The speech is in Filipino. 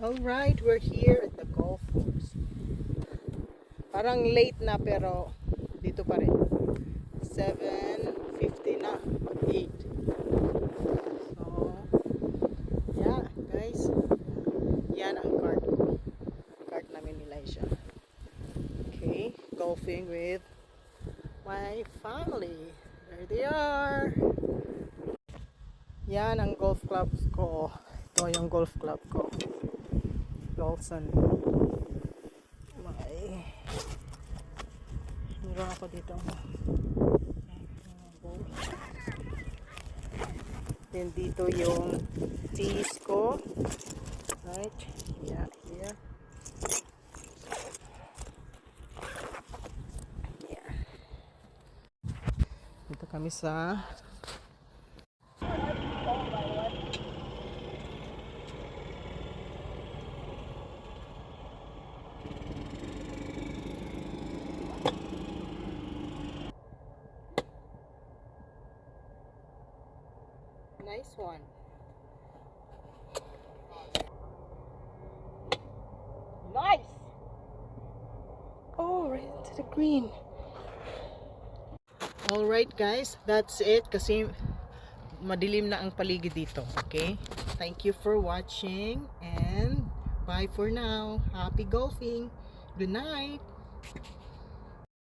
Alright, we're here at the golf course. Parang late na pero dito pa rin. 7:50 na. 8. So, yeah guys. Yan ang cart ko. Cart namin ni Laisha. Okay, golfing with my family. There they are. Yan ang golf clubs ko. Ito yung golf club ko. Lawson. Meron ako dito. Then dito yung tees ko. Right? Yeah, here. Yeah. Dito kami sa nice one. Nice! Oh, right into the green. Alright guys, that's it kasi madilim na ang paligid dito. Okay? Thank you for watching and bye for now. Happy golfing. Good night.